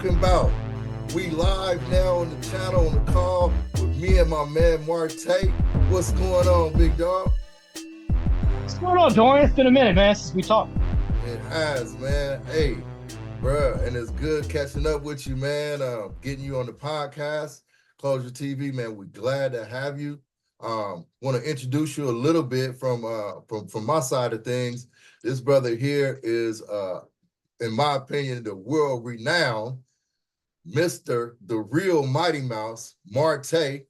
talking about? We live now on the channel on the call with me and my man Martae. What's going on, big dog? What's going on, Dorian? It's been a minute, man, since we talked. It has, man. Hey, bruh, and it's good catching up with you, man. Getting you on the podcast, Closure TV, man. We're glad to have you. Want to introduce you a little bit from my side of things. This brother here is, in my opinion, the world renowned Mr. The Real Mighty Mouse, Martae.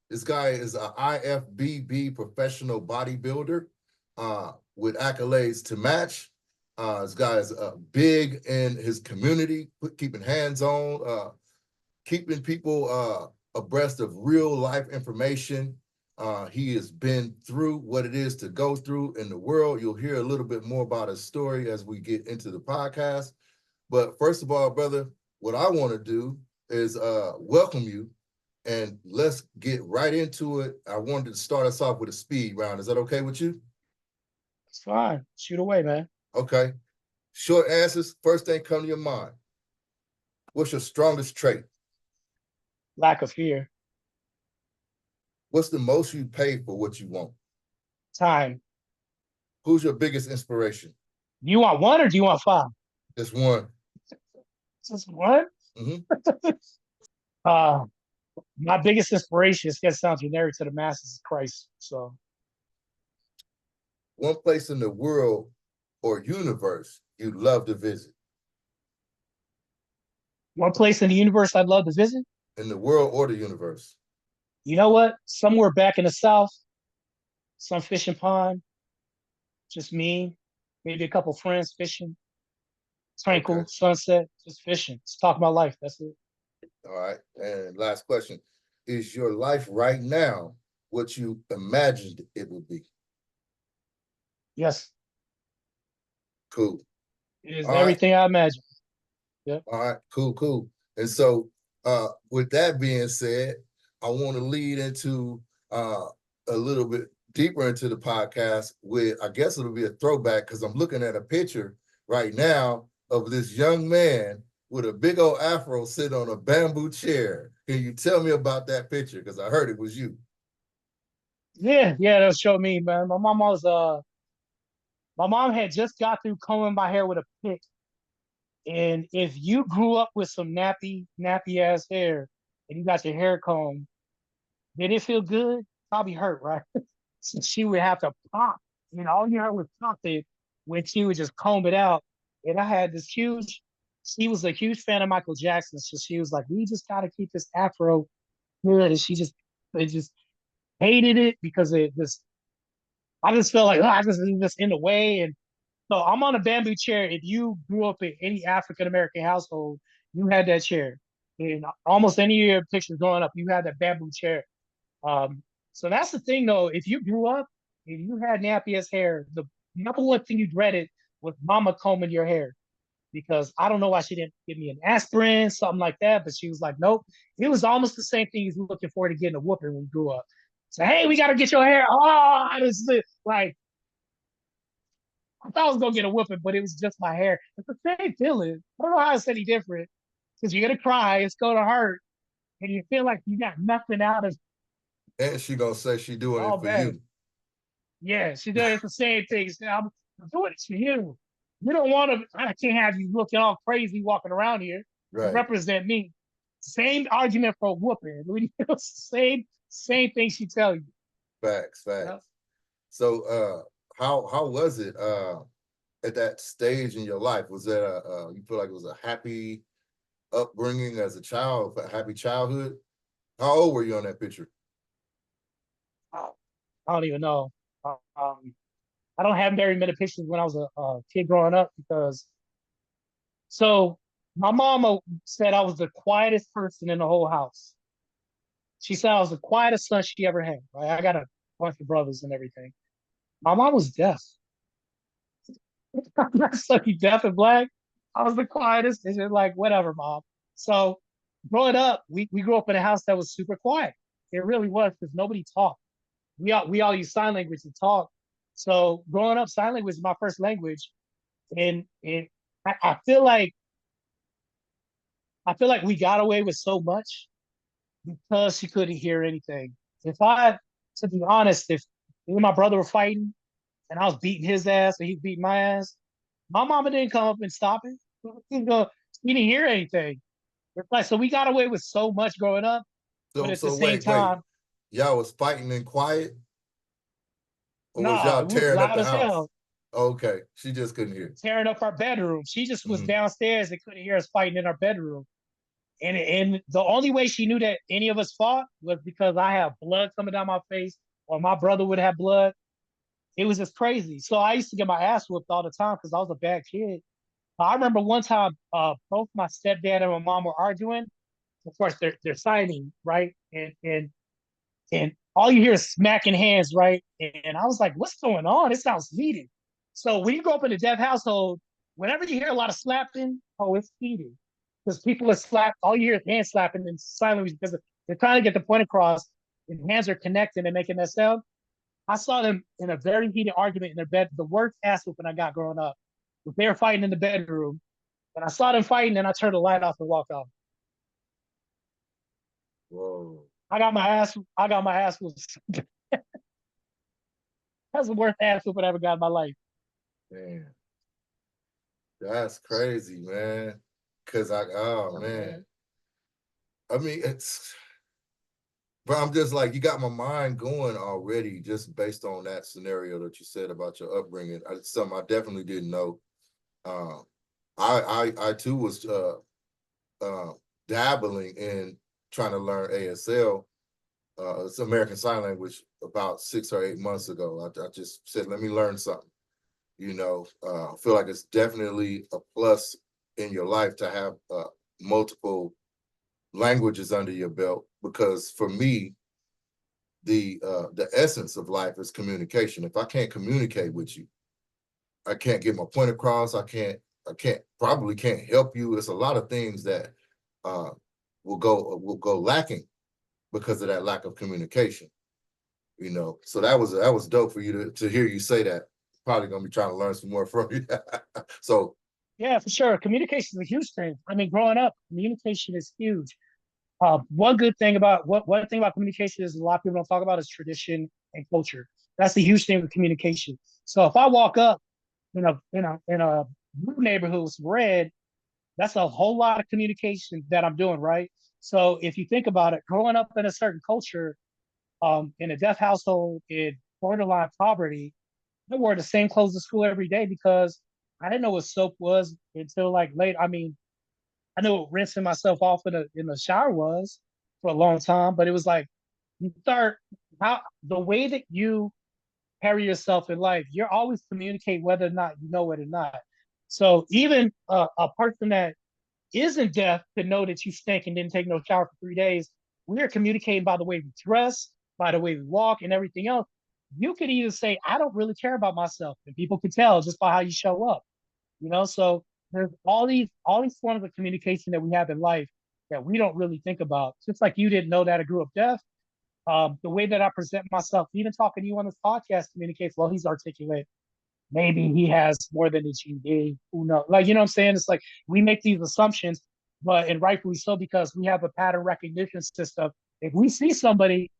This guy is an IFBB professional bodybuilder with accolades to match. This guy is big in his community, keeping hands-on, keeping people abreast of real life information. He has been through what it is to go through in the world. You'll hear a little bit more about his story as we get into the podcast. But first of all, brother, what I want to do is welcome you, and let's get right into it. I wanted to start us off with a speed round. Is that okay with you? It's fine. Shoot away, man. Okay. Short answers. First thing come to your mind. What's your strongest trait? Lack of fear. What's the most you pay for what you want? Time. Who's your biggest inspiration? Do you want one or do you want five? Just one. Just one? Mm-hmm. Uh, my biggest inspiration, is gonna sound generic to the masses, is Christ. So One place in the world or universe you'd love to visit. one place in the universe I'd love to visit. In the world or the universe. You know what? Somewhere back in the South, some fishing pond, just me, maybe a couple friends fishing, tranquil, Okay. sunset, just fishing. Just talk about life. That's it. All right. And last question. Is your life right now what you imagined it would be? Yes, Cool. it is All right. everything I imagined. Yep. All right. Cool. And so with that being said, I want to lead into a little bit deeper into the podcast with, I guess it'll be a throwback because I'm looking at a picture right now of this young man with a big old afro sitting on a bamboo chair. Can you tell me about that picture? Because I heard it was you. Yeah, that showed me, man. My mom had just got through combing my hair with a pick. And if you grew up with some nappy ass hair and you got your hair combed, did it feel good? Probably hurt, right? So she would have to pop. All you heard was popping when she would just comb it out. And I had this she was a huge fan of Michael Jackson. So she was like, we just gotta keep this afro good. And they just hated it because I just felt like, this is just in the way. And so I'm on a bamboo chair. If you grew up in any African American household, you had that chair. In almost any of your pictures growing up, you had that bamboo chair. So that's the thing, though. If you grew up and you had nappy ass hair, the number one thing you dreaded was mama combing your hair. Because I don't know why she didn't give me an aspirin, something like that, but she was like, nope. It was almost the same thing as looking forward to getting a whooping when you grew up. So, hey, we got to get your hair. Oh, like, I thought I was gonna get a whooping, but it was just my hair. It's the same feeling. I don't know how it's any different. Because you're gonna cry, it's gonna hurt, and you feel like you got nothing out of And she gonna say she doing all it for bad. you. Yeah, she does it's the same thing. I'm doing it for you. You don't want to. I can't have you looking all crazy walking around here to Right. represent me. Same argument for whooping. Same thing she tell you. Facts. Yep. So how was it at that stage in your life? Was that you feel like it was a happy upbringing as a child, a happy childhood? How old were you on that picture? I don't even know. I don't have very many pictures when I was a kid growing up because so my mama said I was the quietest person in the whole house. She said I was the quietest son she ever had. Right? I got a bunch of brothers and everything. My mom was deaf. So you deaf and black. I was the quietest. And she's like, whatever, mom. So growing up, we grew up in a house that was super quiet. It really was because nobody talked. We all use sign language to talk. So growing up, sign language is my first language, and I feel like I feel like we got away with so much because she couldn't hear anything. If I, to be honest, if me and my brother were fighting and I was beating his ass and he beat my ass, my mama didn't come up and stop it. She didn't hear anything. It's like, so we got away with so much growing up, but So at the so same wait. time, Y'all was fighting in quiet, or was nah, y'all it was tearing up loud the as house? hell, Okay, she just couldn't hear. tearing up our bedroom. She just was Mm-hmm. downstairs and couldn't hear us fighting in our bedroom. And the only way she knew that any of us fought was because I have blood coming down my face, or my brother would have blood. It was just crazy. So I used to get my ass whooped all the time because I was a bad kid. I remember one time, both my stepdad and my mom were arguing. Of course, they're fighting, right? And all you hear is smacking hands, right? And I was like, "What's going on? It sounds heated." So when you grow up in a deaf household, whenever you hear a lot of slapping, oh, it's heated because people are slapped. All you hear is hand slapping and silently because they're trying to get the point across. And hands are connecting and making that sound. I saw them in a very heated argument in their bed. The worst ass whooping I got growing up. They were fighting in the bedroom, and I saw them fighting, and I turned the light off and walked off. Whoa, I got my ass. I got my ass whooped. That's the worst ass whooping I ever got in my life. man, that's crazy, man. Cause oh man, I mean it's. But I'm just like, you got my mind going already, just based on that scenario that you said about your upbringing. It's something I definitely didn't know. Um, I too was uh, dabbling in trying to learn ASL, it's American Sign Language, about 6 or 8 months ago. I just said, let me learn something. I feel like it's definitely a plus in your life to have multiple languages under your belt, because for me, the essence of life is communication. If I can't communicate with you, I can't get my point across. I can't help you. There's a lot of things that uh, will go lacking because of that lack of communication. So that was dope for you to hear you say that. Probably gonna be trying to learn some more from you. So Yeah, for sure. Communication is a huge thing. I mean, growing up, communication is huge. One thing about communication is a lot of people don't talk about is tradition and culture. That's the huge thing with communication. So if I walk up in a blue neighborhood with red, that's a whole lot of communication that I'm doing, right? So if you think about it, growing up in a certain culture, in a deaf household, in borderline poverty, I wore the same clothes to school every day because I didn't know what soap was until like late. I mean, I knew what rinsing myself off in the shower was for a long time, but it was like you start how the way that you carry yourself in life, you're always communicate whether or not you know it or not. So even a person that isn't deaf could know that you stink and didn't take no shower for 3 days. We are communicating by the way we dress, by the way we walk, and everything else. You could either say, I don't really care about myself, and people can tell just by how you show up. So there's all these forms of communication that we have in life that we don't really think about. Just like you didn't know that I grew up deaf. The way that I present myself, even talking to you on this podcast, communicates. Well, he's articulate. Maybe he has more than a GD. Who knows? Like, you know what I'm saying? It's like we make these assumptions, and rightfully so, because we have a pattern recognition system. If we see somebody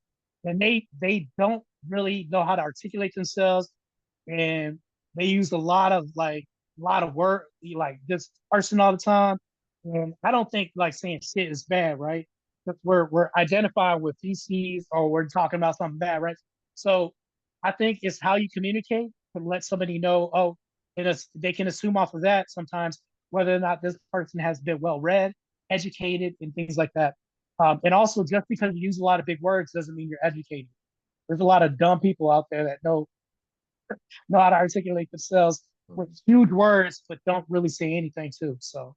and they don't really know how to articulate themselves, and they use a lot of word, like just person all the time. And I don't think like saying shit is bad, right? Because we're identifying with feces or we're talking about something bad, right? So I think it's how you communicate to let somebody know, oh, they can assume off of that sometimes whether or not this person has been well read, educated, and things like that. And also, just because you use a lot of big words doesn't mean you're educated. There's a lot of dumb people out there that know how to articulate themselves with huge words, but don't really say anything too. So,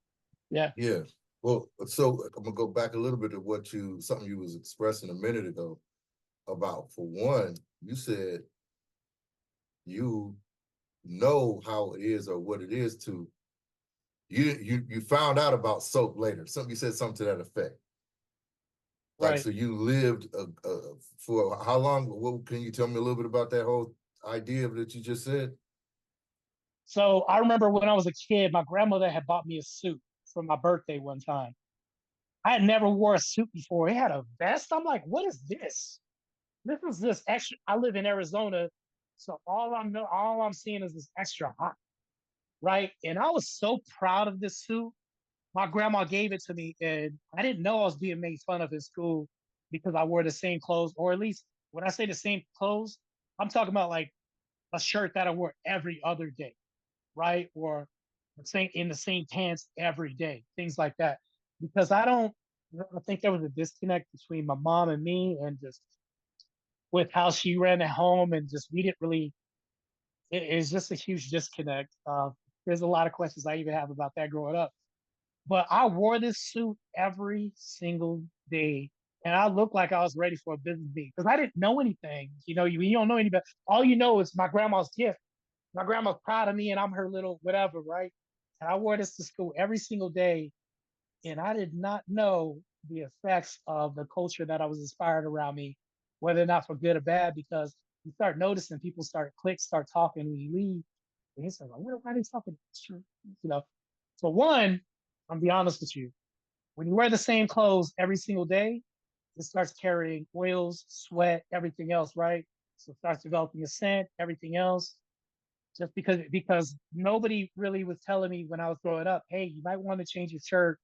yeah. yeah, well, so I'm gonna go back a little bit to something you was expressing a minute ago about. For one, you said you know how it is or what it is to you found out about soap later. You said something to that effect. Like, Right. so you lived for how long? What can you tell me a little bit about that whole idea that you just said? So I remember when I was a kid, my grandmother had bought me a suit for my birthday one time. I had never wore a suit before. It had a vest. I'm like, what is this? This is this extra. I live in Arizona, so all I'm seeing is this extra hot, right? And I was so proud of this suit. My grandma gave it to me, and I didn't know I was being made fun of in school because I wore the same clothes, or at least when I say the same clothes, I'm talking about like a shirt that I wore every other day, right? Or the same pants every day, things like that. Because I think there was a disconnect between my mom and me, and just with how she ran at home, and just we didn't really. It's just a huge disconnect. There's a lot of questions I even have about that growing up. But I wore this suit every single day, and I looked like I was ready for a business meeting because I didn't know anything. You don't know anybody. All you know is my grandma's gift. My grandma's proud of me, and I'm her little whatever, right? And I wore this to school every single day, and I did not know the effects of the culture that I was inspired around me, whether or not for good or bad, because you start noticing people start talking when you leave. And he's like, why are they talking? It's true. You know. So one, I'm be honest with you. When you wear the same clothes every single day, it starts carrying oils, sweat, everything else, right? So it starts developing a scent, everything else. Just because nobody really was telling me when I was growing up, hey, you might want to change your shirt.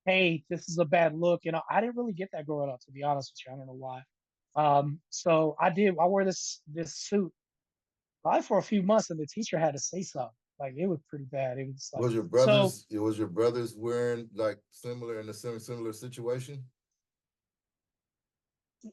Hey, this is a bad look. I didn't really get that growing up, to be honest with you. I don't know why. So I did. I wore this suit probably for a few months, and the teacher had to say something. Like it was pretty bad. It was like so. Was your brothers wearing like similar in a similar situation?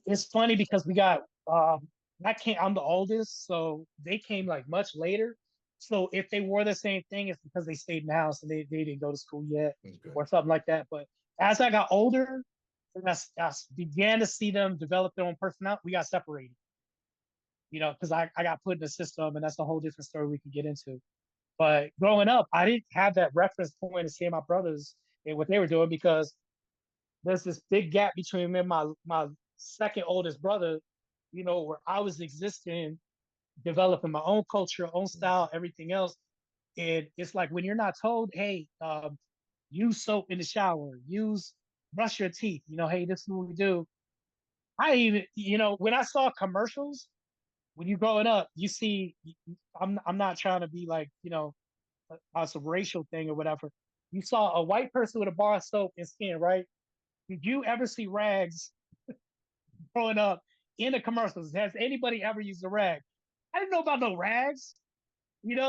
It's funny because we got I'm the oldest, so they came like much later. So if they wore the same thing, it's because they stayed in the house and they didn't go to school yet Okay. or something like that. But as I got older, and I began to see them develop their own personality, we got separated. Because I got put in the system, and that's a whole different story we can get into. But growing up, I didn't have that reference point to see my brothers and what they were doing because there's this big gap between me and my second oldest brother, where I was existing, developing my own culture, own style, everything else. And it's like when you're not told, hey, use soap in the shower, brush your teeth, hey, this is what we do. I even, when I saw commercials, when you're growing up, you see, I'm not trying to be like, it's a racial thing or whatever. You saw a white person with a bar of soap and skin, right? Did you ever see rags growing up in the commercials? Has anybody ever used a rag? I didn't know about no rags,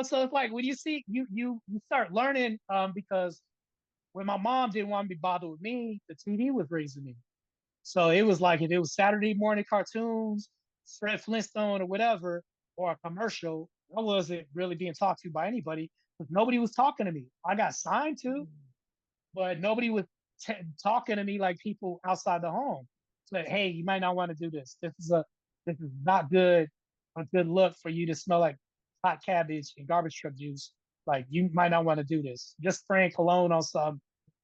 So it's like when you see you start learning because when my mom didn't want to be bothered with me, the TV was raising me. So it was like if it was Saturday morning cartoons, Fred Flintstone or whatever, or a commercial, I wasn't really being talked to by anybody because nobody was talking to me. I got signed to, but nobody was talking to me like people outside the home. So, hey, you might not want to do this. This is not a good look for you to smell like hot cabbage and garbage truck juice. Like you might not want to do this. Just spraying cologne on some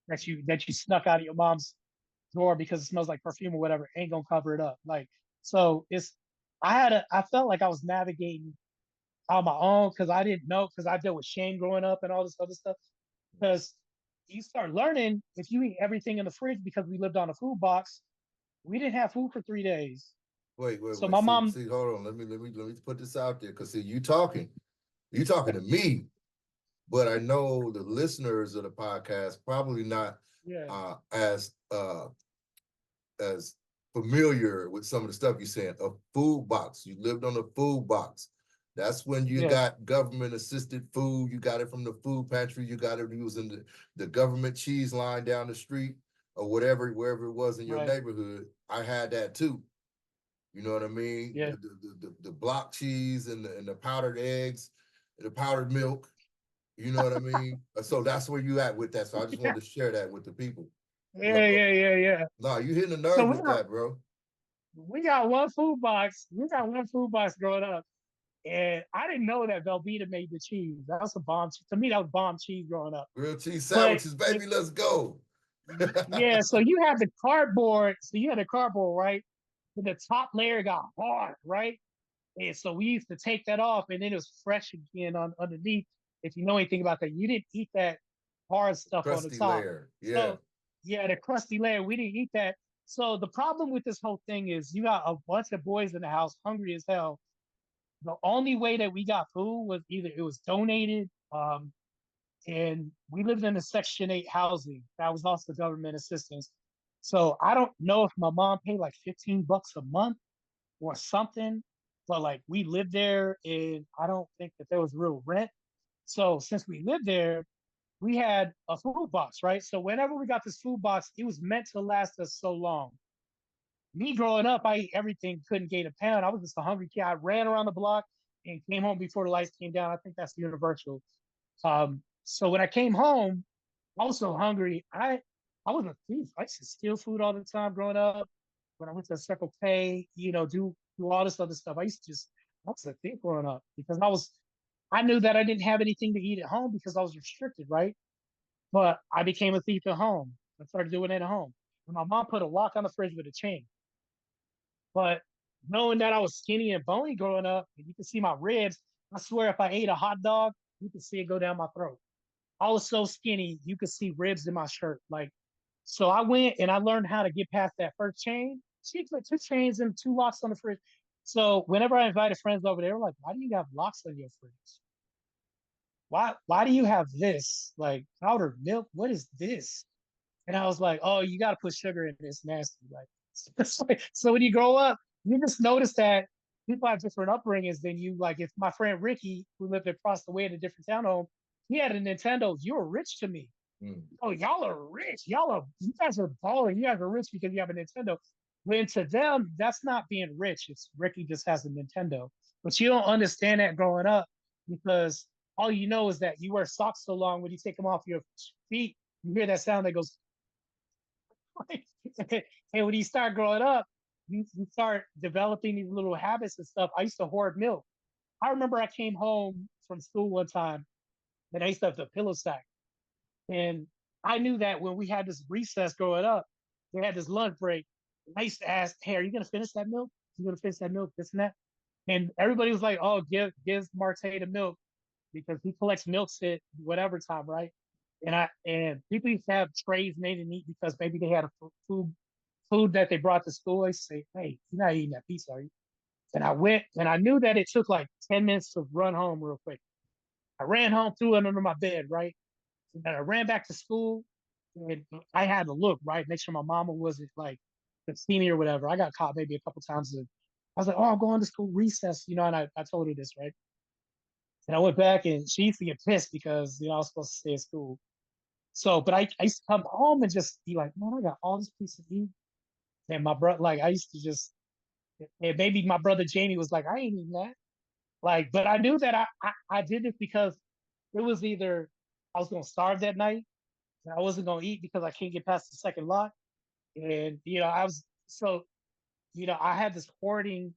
that you snuck out of your mom's drawer because it smells like perfume or whatever ain't gonna cover it up. Like so, I felt like I was navigating on my own because I didn't know because I dealt with shame growing up and all this other stuff because you start learning if you eat everything in the fridge because we lived on a food box, we didn't have food for 3 days. So Wait. my mom, See, hold on. Let me put this out there because see, you talking to me, but I know the listeners of the podcast probably not yeah, as familiar with some of the stuff you're saying. A food box. You lived on a food box. That's when you yeah, got government assisted food. You got it from the food pantry. You got it using the government cheese line down the street or whatever, wherever it was in your right, neighborhood. I had that too. You know what I mean? yeah, The block cheese and the powdered eggs, the powdered milk. You know what I mean? So that's where you at with that. So I just yeah, wanted to share that with the people. yeah. No, you hitting the So nerve with that, bro. we got one food box. We got one food box growing up, and I didn't know that Velveeta made the cheese. That was a bomb. To me, that was bomb cheese growing up. Grilled cheese But sandwiches, baby. Let's go. yeah, so you had the cardboard. So you had the cardboard, right? But the top layer got hard, right? And so we used to take that off, and then it was fresh again on underneath. If you know anything about that, you didn't eat that hard stuff on the Crusty top. layer. So Yeah. Yeah, the crusty land. We didn't eat that. So the problem with this whole thing is you got a bunch of boys in the house, hungry as hell. The only way that we got food was either it was donated, and we lived in a Section 8 housing. That was also government assistance. So I don't know if my mom paid like $15 a month or something, but like we lived there and I don't think that there was real rent. So since we lived there, we had a food box, right? So whenever we got this food box, it was meant to last us so long. Me growing up, I ate everything, couldn't gain a pound. I was just a hungry kid. I ran around the block and came home before the lights came down. I think that's universal. So when I came home, I was so hungry. I was a thief. I used to steal food all the time growing up. When I went to Circle K, do all this other stuff. I was a thief growing up because I knew that I didn't have anything to eat at home because I was restricted, right? But I became a thief at home. I started doing it at home. And my mom put a lock on the fridge with a chain. But knowing that I was skinny and bony growing up, and you can see my ribs, I swear if I ate a hot dog, you could see it go down my throat. I was so skinny, you could see ribs in my shirt. So I went and I learned how to get past that first chain. She put two chains and two locks on the fridge. So whenever I invited friends over, they were like, "Why do you have locks on your fridge? Why do you have this? Like powdered milk? What is this?" And I was like, "Oh, you got to put sugar in this nasty." So when you grow up, you just notice that people have different upbringings than you. Like if my friend Ricky, who lived across the way in a different townhome, he had a Nintendo. You were rich to me. Mm. Oh, y'all are rich. You guys are balling. You guys are rich because you have a Nintendo. When to them, that's not being rich. It's Ricky just has a Nintendo. But you don't understand that growing up because all you know is that you wear socks so long when you take them off your feet, you hear that sound that goes, and when you start growing up, you start developing these little habits and stuff. I used to hoard milk. I remember I came home from school one time and I used to have the pillow sack. And I knew that when we had this recess growing up, they had this lunch break. I used to ask, "Hey, are you gonna finish that milk? You gonna finish that milk? This and that." And everybody was like, "Oh, give Martae the milk because he collects milks at whatever time, right?" And people used to have trays made and eat because maybe they had a food that they brought to school. I used to say, "Hey, you're not eating that pizza, are you?" And I went and I knew that it took like 10 minutes to run home real quick. I ran home, threw it under my bed, right? And I ran back to school and I had to look, right? Make sure my mama wasn't like see me or whatever. I got caught maybe a couple times. And I was like, "Oh, I'm going to school recess," and I told her this, right? And I went back and she used to get pissed because, I was supposed to stay at school. So, but I used to come home and just be like, "Man, I got all this piece of meat." And my brother, like, I used to just, and maybe my brother Jamie was like, "I ain't eating that." Like, but I knew that I did it because it was either I was going to starve that night and I wasn't going to eat because I can't get past the second lot. And, I was, so, I had this hoarding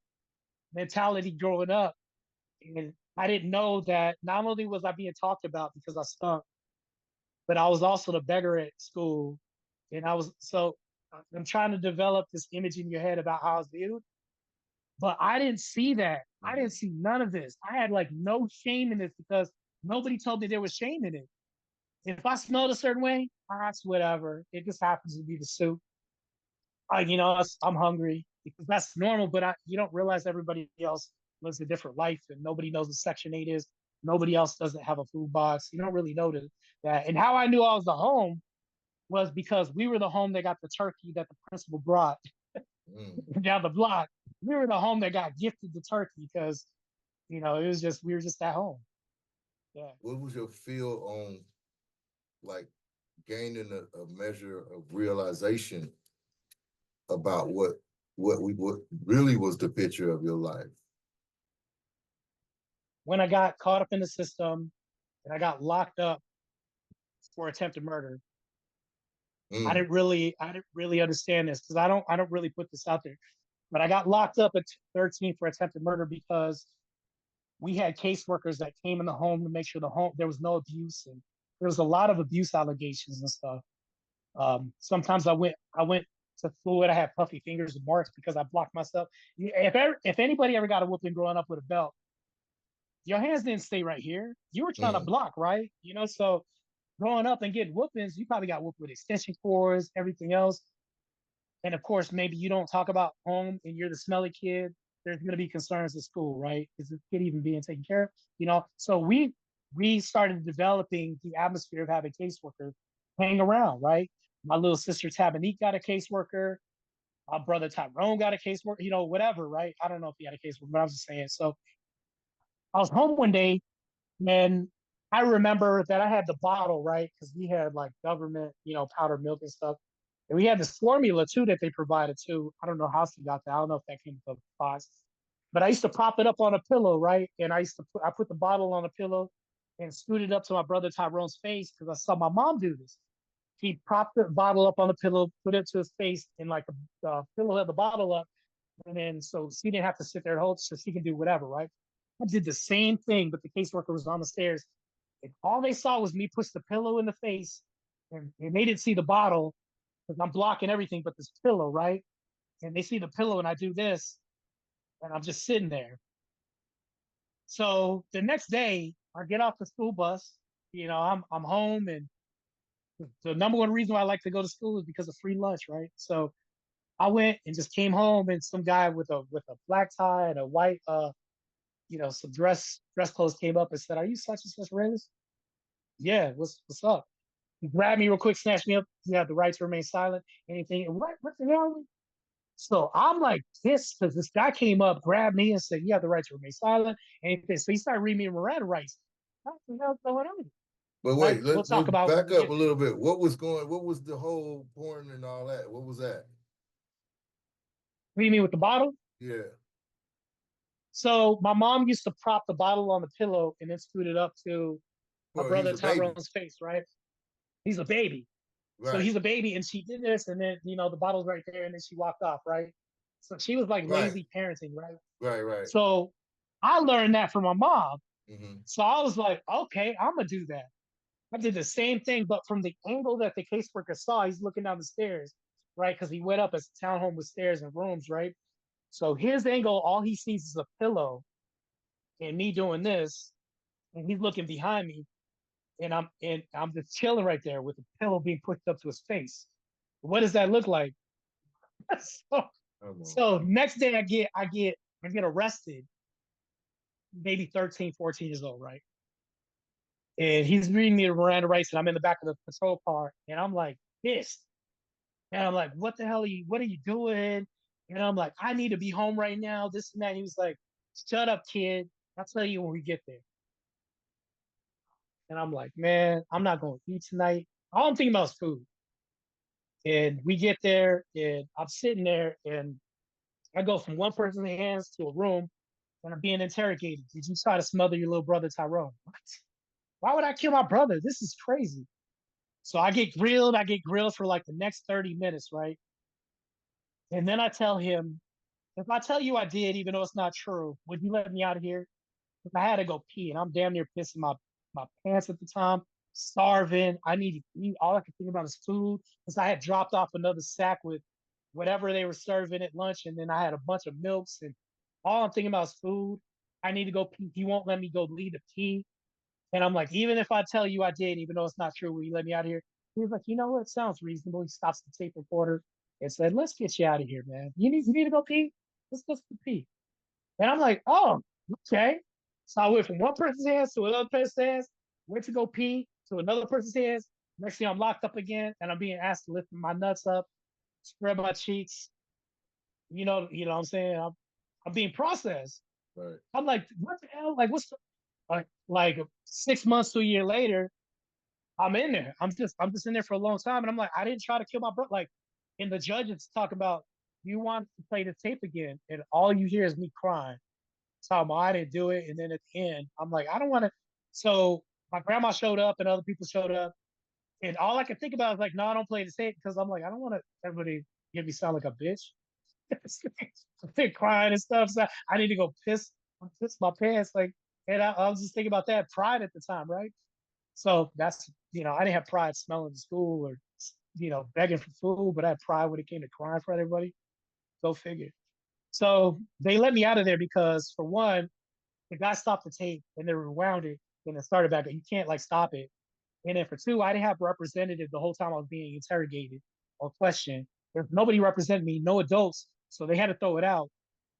mentality growing up. And I didn't know that not only was I being talked about because I stunk, but I was also the beggar at school. And I'm trying to develop this image in your head about how I was viewed. But I didn't see that. I didn't Mm. see none of this. I had like no shame in this because nobody told me there was shame in it. If I smelled a certain way, that's whatever. It just happens to be the soup. I'm hungry because that's normal, but you don't realize everybody else lives a different life and nobody knows what Section 8 is. Nobody else doesn't have a food box. You don't really know that. And how I knew I was the home was because we were the home that got the turkey that the principal brought Mm. down the block. We were the home that got gifted the turkey because, it was just, we were just at home. Yeah. What was your feel on like gaining a measure of realization about what really was the picture of your life? When I got caught up in the system and I got locked up for attempted murder, Mm. I didn't really understand this because I don't really put this out there. But I got locked up at 13 for attempted murder because we had caseworkers that came in the home to make sure there was no abuse and there was a lot of abuse allegations and stuff. Sometimes I went to school and I had puffy fingers and marks because I blocked myself. If anybody ever got a whooping growing up with a belt, your hands didn't stay right here. You were trying to Mm. block, right? So growing up and getting whoopings, you probably got whooped with extension cords, everything else. And of course, maybe you don't talk about home and you're the smelly kid. There's going to be concerns at school, right? Is the kid even being taken care of? So we started developing the atmosphere of having caseworkers hang around, right? My little sister Tabanique got a caseworker. My brother Tyrone got a caseworker, whatever, right? I don't know if he had a caseworker, but I was just saying. So I was home one day and I remember that I had the bottle, right? Because we had like government, powdered milk and stuff. And we had this formula too that they provided too. I don't know how she got that. I don't know if that came with the box. But I used to prop it up on a pillow, right? And I put the bottle on a pillow and scooted up to my brother Tyrone's face because I saw my mom do this. He propped the bottle up on the pillow, put it to his face, and like the pillow had the bottle up. And then so she didn't have to sit there and hold, so she can do whatever, right? I did the same thing, but the caseworker was on the stairs. And all they saw was me push the pillow in the face, and they didn't see the bottle because I'm blocking everything but this pillow, right? And they see the pillow, and I do this, and I'm just sitting there. So the next day, I get off the school bus. I'm home, and the number one reason why I like to go to school is because of free lunch, right? So I went and just came home, and some guy with a black tie and a white some dress clothes came up and said, "Are you such and such Ruelas?" Yeah, what's up? He grabbed me real quick, snatched me up. You have the right to remain silent. Anything? What the hell? So I'm like pissed because this guy came up, grabbed me, and said, "You have the right to remain silent." Anything? So he started reading me Miranda rights. What the hell's going on? But Right? wait, We'll let's talk about when back we up a get there. little bit. What was the whole porn and all that? What was that? Read me with the bottle. Yeah. So my mom used to prop the bottle on the pillow and then scoot it up to my Well, he's brother a baby. Tyrone's face, right? He's a baby. So Right. he's a baby, and she did this, and then the bottle's right there, and then she walked off, right? So she was like Right. lazy parenting, right? Right. Right. So I learned that from my mom. Mm-hmm. So I was like, okay, I'm gonna do that. I did the same thing, but from the angle that the caseworker saw, he's looking down the stairs, right? Because he went up as a townhome with stairs and rooms, right? So his angle, all he sees is a pillow and me doing this, and he's looking behind me, and I'm just chilling right there with the pillow being pushed up to his face. What does that look like? so, Come on. so next day I get arrested, maybe 13, 14 years old, right? And he's reading me the Miranda rights, and I'm in the back of the patrol car, and I'm like pissed. And I'm like, what are you doing? And I'm like, I need to be home right now, this and that. And he was like, shut up, kid. I'll tell you when we get there. And I'm like, man, I'm not going to eat tonight. All I'm thinking about is food. And we get there, and I'm sitting there, and I go from one person's hands to a room, and I'm being interrogated. Did you try to smother your little brother Tyrone? What? Why would I kill my brother? This is crazy. So I get grilled. I get grilled for like the next 30 minutes, right? And then I tell him, if I tell you I did, even though it's not true, would you let me out of here? If I had to go pee, and I'm damn near pissing my pants at the time, starving. I need to eat. All I could think about is food because I had dropped off another sack with whatever they were serving at lunch, and then I had a bunch of milks, and all I'm thinking about is food. I need to go pee. He won't let me go leave the pee. And I'm like, even if I tell you I did, even though it's not true, will you let me out of here? He was like, you know what? Sounds reasonable. He stops the tape recorder and said, let's get you out of here, man. You need to go pee? Let's go pee. And I'm like, oh, okay. So I went from one person's hands to another person's hands, went to go pee to another person's hands. Next thing I'm locked up again, and I'm being asked to lift my nuts up, spread my cheeks. What I'm saying? I'm being processed. Right. I'm like, what the hell? Like, what's the, like 6 months to a year later, I'm in there. I'm just in there for a long time. And I'm like, I didn't try to kill my brother. Like, and the judges talk about, you want to play the tape again. And all you hear is me crying. So I didn't do it. And then at the end, I'm like, I don't want to. So my grandma showed up and other people showed up. And all I could think about is like, no, I don't play the tape because I'm like, I don't want to everybody hear me sound like a bitch. I'm crying and stuff. So I need to go piss my pants. Like, and I was just thinking about that pride at the time, right? So that's, I didn't have pride smelling the school or, begging for food, but I had pride when it came to crying for everybody. Go figure. So they let me out of there because, for one, the guy stopped the tape and they rewound it and it started back. You can't like stop it. And then for two, I didn't have a representative the whole time I was being interrogated or questioned. There's nobody representing me, no adults, so they had to throw it out.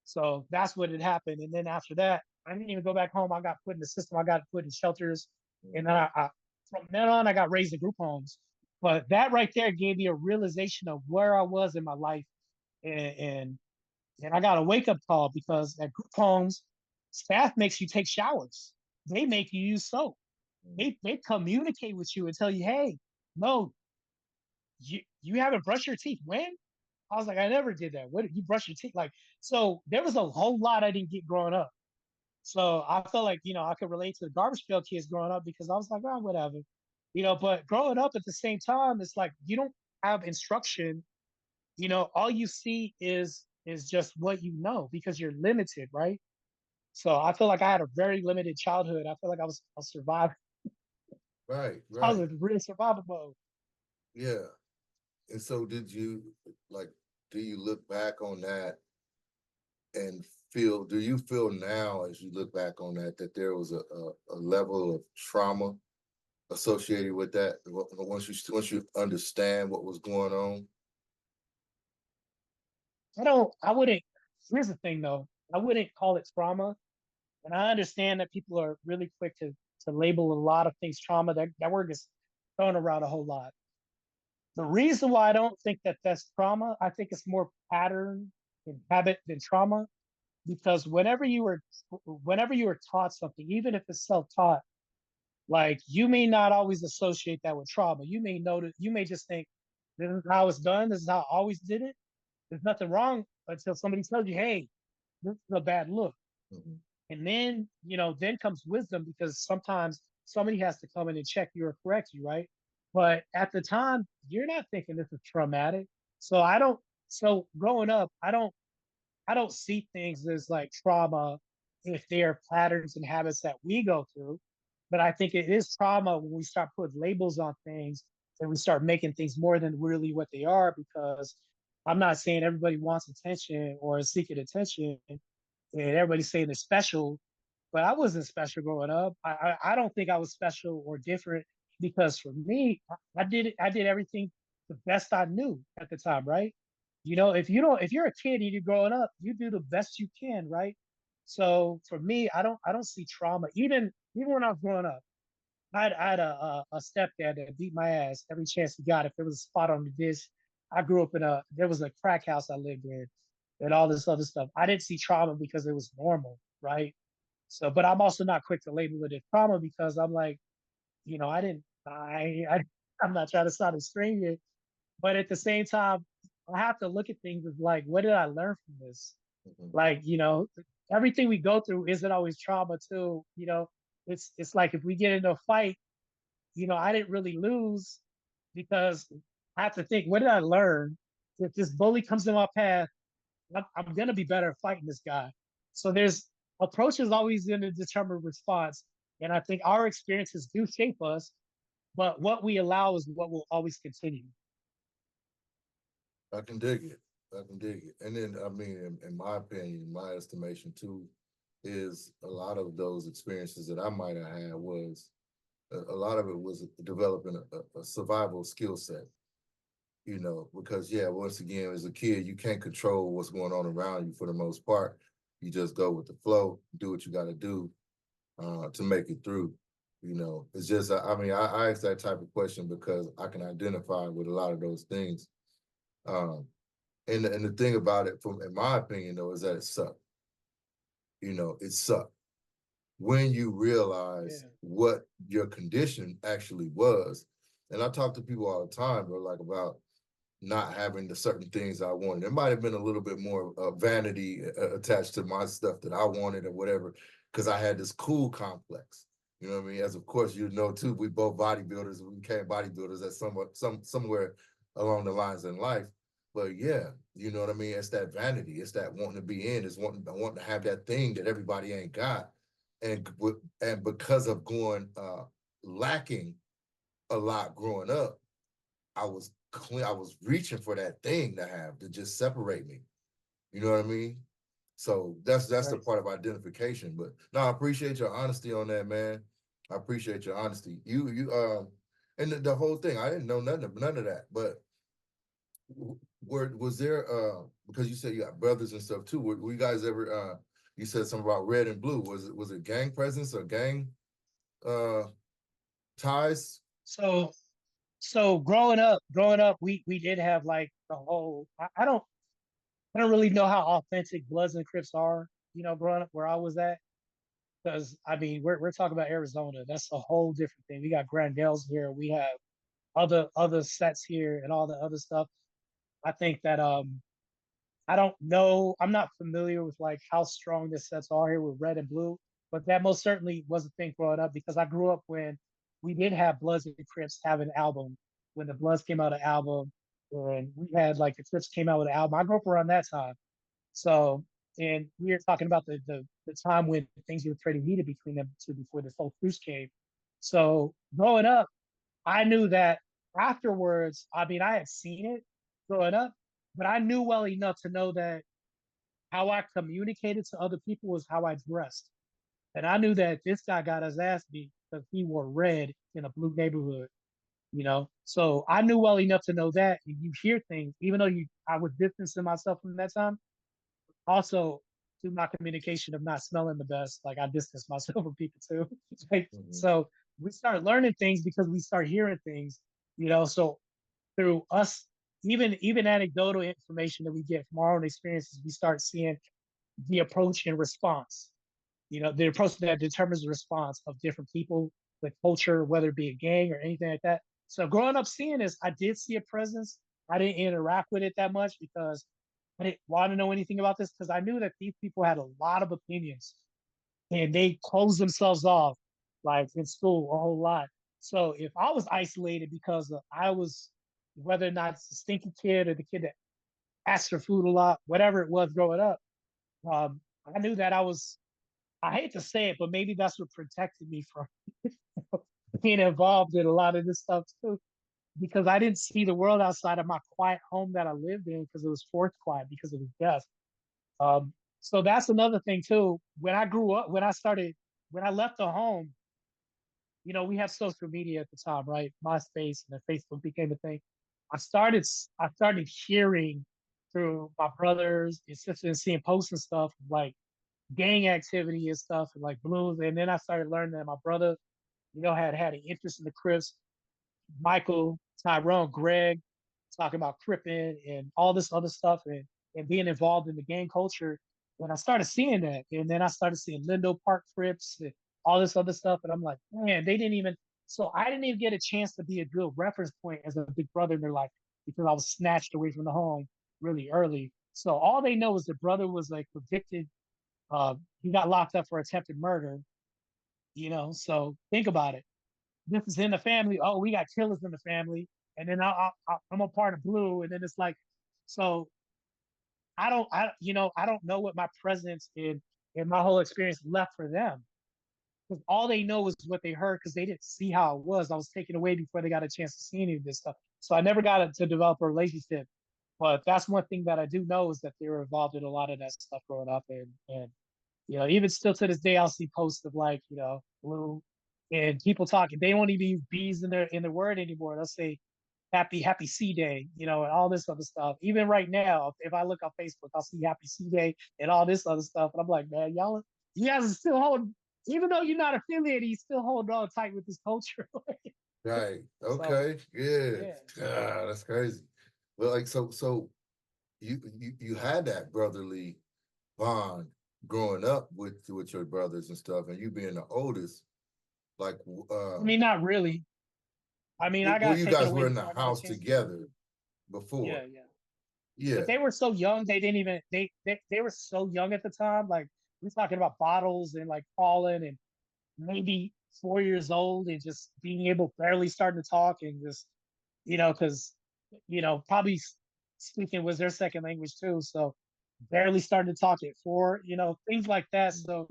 So that's what had happened. And then after that, I didn't even go back home. I got put in the system. I got put in shelters, and then I from then on I got raised in group homes. But that right there gave me a realization of where I was in my life, and and, and I got a wake up call because at group homes, staff makes you take showers. They make you use soap. They communicate with you and tell you, hey, no, you haven't brushed your teeth. When? I was like, I never did that. What, you brush your teeth? Like, so there was a whole lot I didn't get growing up. So I felt like, I could relate to the garbage pail kids growing up because I was like, oh, whatever. But growing up at the same time, it's like you don't have instruction. All you see is just what you know because you're limited, right? So I feel like I had a very limited childhood. I feel like I was surviving. Right, I was right. in real survival mode. Yeah. And so did you like do you look back on that and do you feel now as you look back on that that there was a level of trauma associated with that once you understand what was going on? I wouldn't, here's the thing though. I wouldn't call it trauma. And I understand that people are really quick to label a lot of things trauma. That word gets thrown around a whole lot. The reason why I don't think that that's trauma, I think it's more pattern and habit than trauma. Because whenever you were taught something, even if it's self-taught, like you may not always associate that with trauma. You may just think this is how it's done. This is how I always did it. There's nothing wrong until somebody tells you, hey, this is a bad look. Mhm. And then, then comes wisdom because sometimes somebody has to come in and check you or correct you, right? But at the time, you're not thinking this is traumatic. So I don't, so growing up, I don't see things as like trauma if they are patterns and habits that we go through. But I think it is trauma when we start putting labels on things and we start making things more than really what they are. Because I'm not saying everybody wants attention or is seeking attention, and everybody's saying they're special, but I wasn't special growing up. I don't think I was special or different because for me, I did everything the best I knew at the time, right? If you're a kid and you're growing up, you do the best you can, right? So for me, I don't see trauma. Even when I was growing up, I had a stepdad that beat my ass every chance he got. If there was a spot on the dish, I grew up in there was a crack house I lived in and all this other stuff. I didn't see trauma because it was normal, right? So, but I'm also not quick to label it as trauma because I'm like, I didn't, I'm not trying to sound extreme here, but at the same time, I have to look at things as like, what did I learn from this? Mhm. Like, everything we go through isn't always trauma too. It's like if we get into a fight, I didn't really lose because I have to think, what did I learn? If this bully comes in my path, I'm going to be better at fighting this guy. So there's approach is always going to determine response. And I think our experiences do shape us, but what we allow is what will always continue. I can dig it. I can dig it. And then, I mean, in my opinion, my estimation too, is a lot of those experiences that I might have had was a lot of it was developing a survival skill set, because yeah, once again, as a kid, you can't control what's going on around you for the most part. You just go with the flow, do what you got to do to make it through. It's just, I mean, I ask that type of question because I can identify with a lot of those things. Um, and the thing about it, from in my opinion, though, is that it sucked. It sucked when you realize Yeah. what your condition actually was. And I talk to people all the time, bro, like about not having the certain things I wanted. There might have been a little bit more vanity attached to my stuff that I wanted or whatever, because I had this cool complex. You know what I mean? As of course you know too, we both bodybuilders. We became bodybuilders at somewhere along the lines in life. But yeah, you know what I mean? It's that vanity. It's that wanting to be in. It's wanting to have that thing that everybody ain't got. And because of going lacking a lot growing up, I was clean. I was reaching for that thing to have to just separate me. You know what I mean? So that's the Right. part of identification. But no, I appreciate your honesty on that, man. I appreciate your honesty. You and the whole thing. I didn't know none of that. But was there because you said you got brothers and stuff too? Were you guys ever you said something about red and blue? Was it gang presence or gang uh ties? So growing up, we did have like the whole. I don't really know how authentic Bloods and Crips are. Growing up where I was at, because I mean we're talking about Arizona. That's a whole different thing. We got Grandells here. We have other sets here and all the other stuff. I think that I don't know. I'm not familiar with like how strong the sets are here with red and blue, but that most certainly was a thing growing up because I grew up when we did have Bloods and Crips have an album. When the Bloods came out an album, and we had like the Crips came out with an album. I grew up around that time. So, and we were talking about the time when things were pretty heated between them two before this whole truce came. So growing up, I knew that afterwards, I mean, I had seen it growing up, but I knew well enough to know that how I communicated to other people was how I dressed. And I knew that this guy got his ass beat because he wore red in a blue neighborhood. So I knew well enough to know that. And you hear things, even though I was distancing myself from that time. Also, through my communication of not smelling the best, like I distanced myself from people too. Like, Mhm. so we start learning things because we start hearing things. So through us, even anecdotal information that we get from our own experiences, we start seeing the approach and response. The approach that determines the response of different people, the culture, whether it be a gang or anything like that. So growing up seeing this, I did see a presence. I didn't interact with it that much because I didn't want to know anything about this because I knew that these people had a lot of opinions and they closed themselves off, like in school, a whole lot. So if I was isolated because I was, whether or not it's the stinky kid or the kid that asked for food a lot, whatever it was growing up, I knew that I was. I hate to say it, but maybe that's what protected me from being involved in a lot of this stuff too, because I didn't see the world outside of my quiet home that I lived in because it was forced quiet because of his death. Um, so that's another thing too. When I grew up, when I left the home, we have social media at the time, right? MySpace and then Facebook became a thing. I started hearing through my brothers and sisters and seeing posts and stuff like gang activity and stuff and like blues. And then I started learning that my brother, had an interest in the Crips. Michael, Tyrone, Greg, talking about cripping and all this other stuff and being involved in the gang culture. When I started seeing that, and then I started seeing Lindo Park Crips and all this other stuff, and I'm like, man, they didn't even. So I didn't even get a chance to be a good reference point as a big brother in their life because I was snatched away from the home really early. So all they know is the brother was like convicted. He got locked up for attempted murder. So think about it. This is in the family. Oh, we got killers in the family, and then I'm a part of Blue, and then it's like, so I don't know what my presence in my whole experience left for them because all they know is what they heard because they didn't see how it was. I was taken away before they got a chance to see any of this stuff, so I never got to develop a relationship. But that's one thing that I do know is that they were involved in a lot of that stuff growing up, and even still to this day, I'll see posts of like, Blue and people talking. They won't even use bees in their word anymore. They'll say happy C Day, and all this other stuff. Even right now, if I look on Facebook, I'll see happy C Day and all this other stuff. And I'm like, man, you guys are still holding, even though you're not affiliated, you still hold on tight with this culture. Right. So Okay. Yeah. yeah. Ah, that's crazy. But like so you had that brotherly bond growing up with your brothers and stuff, and you being the oldest, like I mean, not really. I mean, I well, got you taken guys away were in the before I got a house chance to see together it. Yeah, before. yeah. Yeah. But they were so young, they didn't even they were so young at the time. Like we're talking about bottles and like falling and maybe 4 years old and just being able barely starting to talk and just because probably speaking was their second language too, so barely starting to talk at 4, things like that. So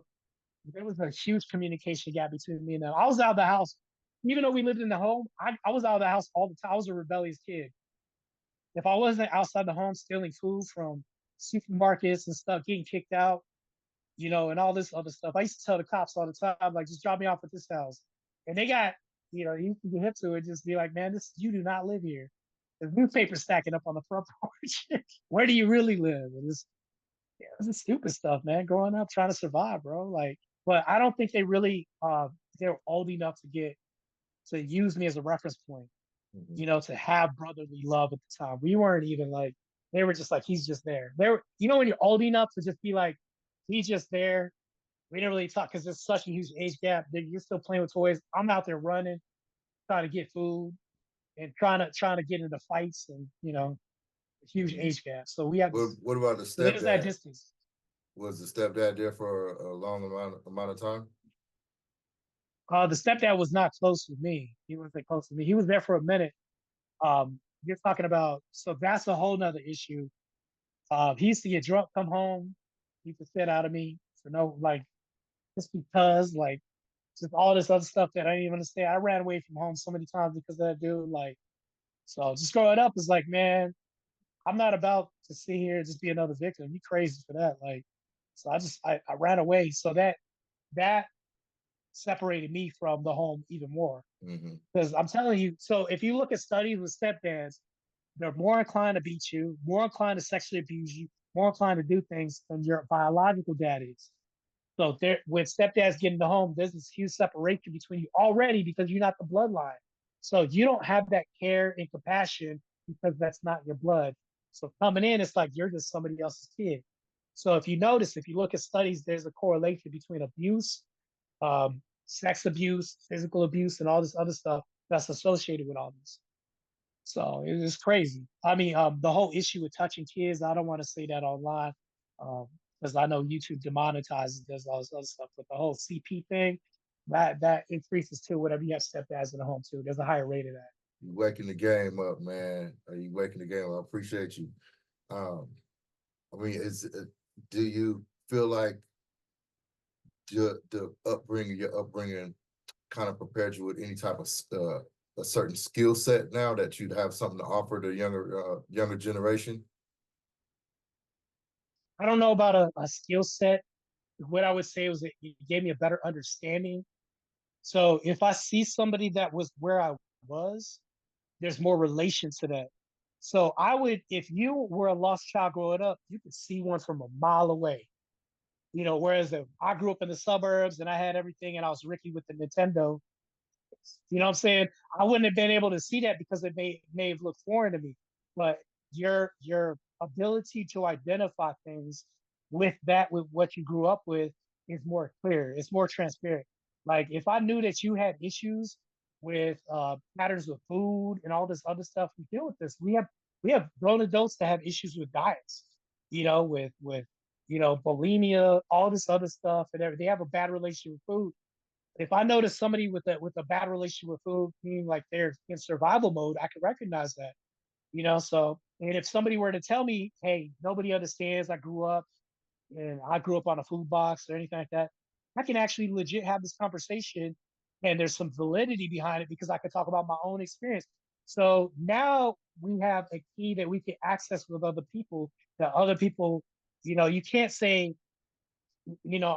there was a huge communication gap between me and them. I was out of the house, even though we lived in the home. I was out of the house all the time. I was a rebellious kid. If I wasn't outside the home stealing food from supermarkets and stuff, getting kicked out, and all this other stuff. I used to tell the cops all the time, like, just drop me off at this house. And they got, you can get hip to it, just be like, man, this you do not live here. There's newspaper stacking up on the front porch. Where do you really live? And it's the stupid stuff, man. Growing up trying to survive, bro. Like, but I don't think they really they're old enough to use me as a reference point, Mhm. to have brotherly love at the time. We weren't even like they were just like he's just there. They were, when you're old enough to just be like, he's just there. We didn't really talk because there's such a huge age gap. You're still playing with toys. I'm out there running, trying to get food and trying to get into fights and a huge Mhm. age gap. So we have this. What about the So there's that stepdad? distance. Was the stepdad there for a long amount of time? The stepdad was not close with me. He wasn't close to me. He was there for a minute. You're talking about, so that's a whole nother issue. He used to get drunk, come home, he used to sit out of me for no, like, just because, like, just all this other stuff that I didn't even understand. I ran away from home so many times because of that dude. Like, so just growing up is like, man, I'm not about to sit here and just be another victim. You crazy for that. Like, so I ran away. So that separated me from the home even more. Mm-hmm. Because I'm telling you, so if you look at studies with stepdads, they're more inclined to beat you, more inclined to sexually abuse you, more inclined to do things than your biological dad is. So there, when stepdads get in the home, there's this huge separation between you already because you're not the bloodline. So you don't have that care and compassion because that's not your blood. So coming in, it's like you're just somebody else's kid. So if you notice, if you look at studies, there's a correlation between abuse, sex abuse, physical abuse, and all this other stuff that's associated with all this. So it's crazy. I mean, the whole issue with touching kids, I don't want to say that online because I know YouTube demonetizes, does all this other stuff, but the whole CP thing, that increases to whatever you have stepdads in the home too. There's a higher rate of that. You waking the game up, man. You waking the game up. I appreciate you. Um, I mean, do you feel like your upbringing kind of prepared you with any type of a certain skill set now that you'd have something to offer the younger generation? I don't know about a skill set. What I would say was it gave me a better understanding. So if I see somebody that was where I was, there's more relation to that. So I would, if you were a lost child growing up, you could see one from a mile away. Whereas if I grew up in the suburbs and I had everything and I was Ricky with the Nintendo, what I'm saying? I wouldn't have been able to see that because it may have looked foreign to me. But your ability to identify things with what you grew up with is more clear. It's more transparent. Like if I knew that you had issues with patterns with food and all this other stuff, we deal with this. We have grown adults that have issues with diets, with bulimia, all this other stuff, and they have a bad relationship with food. If I notice somebody with a bad relationship with food, meaning like they're in survival mode, I can recognize that. So and if somebody were to tell me, hey, nobody understands, I grew up on a food box or anything like that, I can actually legit have this conversation and there's some validity behind it because I could talk about my own experience. So now we have a key that we can access with other people that other people, you can't say,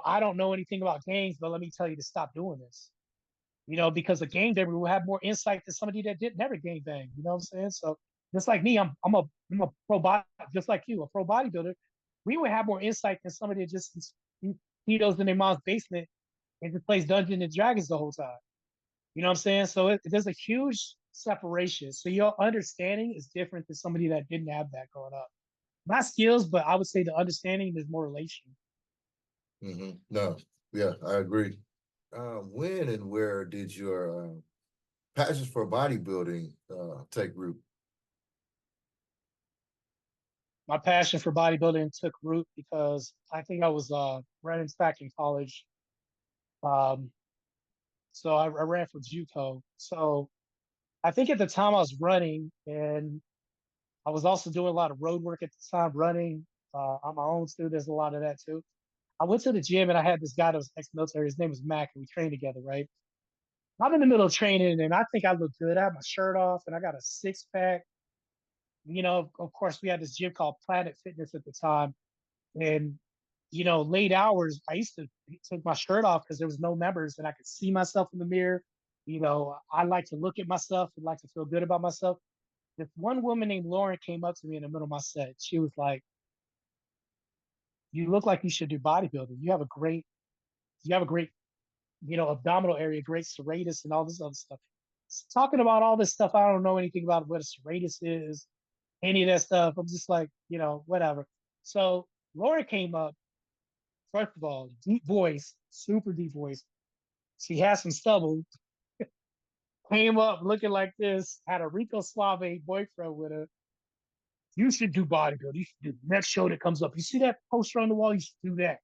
I don't know anything about gangs, but let me tell you to stop doing this. Because a gangbanger will have more insight than somebody that did never gang bang. You know what I'm saying? So just like me, I'm a pro body, just like you, a pro bodybuilder. We would have more insight than somebody that just those in their mom's basement and just plays Dungeons and Dragons the whole time. You know what I'm saying? So there's a huge separation. So your understanding is different than somebody that didn't have that growing up. Not skills, but I would say the understanding is more relation. Mm-hmm. No, yeah, I agree. When and where did your passion for bodybuilding take root? My passion for bodybuilding took root because I think I was running track in college. Um, so I ran for JUCO. So I think at the time I was running, and I was also doing a lot of road work at the time, running on my own too. There's a lot of that too. I went to the gym and I had this guy that was ex-military. His name was Mac, and we trained together, right? I'm in the middle of training, and I think I look good. I have my shirt off, and I got a six pack. Of course, we had this gym called Planet Fitness at the time, and late hours, I used to take my shirt off because there was no members and I could see myself in the mirror. I like to look at myself and like to feel good about myself. This one woman named Lauren came up to me in the middle of my set. She was like, "You look like you should do bodybuilding. You have a great, abdominal area, great serratus, and all this other stuff." Talking about all this stuff, I don't know anything about what a serratus is, any of that stuff. I'm just like, whatever. So Lauren came up. First of all, deep voice, super deep voice. She had some stubble. Came up looking like this. Had a Rico Suave boyfriend with her. You should do bodybuilding. You should do the next show that comes up. You see that poster on the wall? You should do that.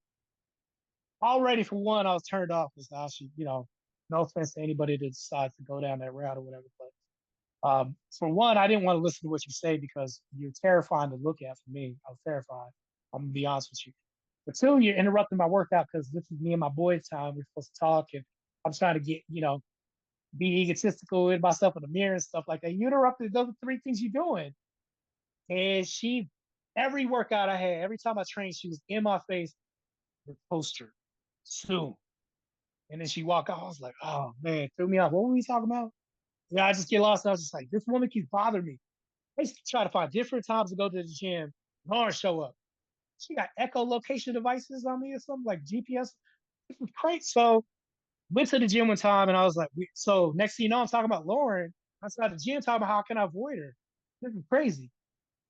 Already, for one, I was turned off because I should, no offense to anybody that decides to go down that route or whatever. But for one, I didn't want to listen to what you say because you're terrifying to look at for me. I was terrified. I'm going to be honest with you. But two, you're interrupting my workout because this is me and my boys' time. We're supposed to talk, and I'm trying to get, be egotistical with myself in the mirror and stuff like that. You interrupted those three things you're doing. And every workout I had, every time I trained, she was in my face with poster soon. And then she walked out. I was like, oh man, threw me off. What were we talking about? Yeah, I just get lost. And I was just like, this woman keeps bothering me. I used to try to find different times to go to the gym. Lauren show up. She got echolocation devices on me or something like GPS. This was crazy. So went to the gym one time and I was like, so next thing you know, I'm talking about Lauren outside the gym, talking about how can I avoid her. This is crazy.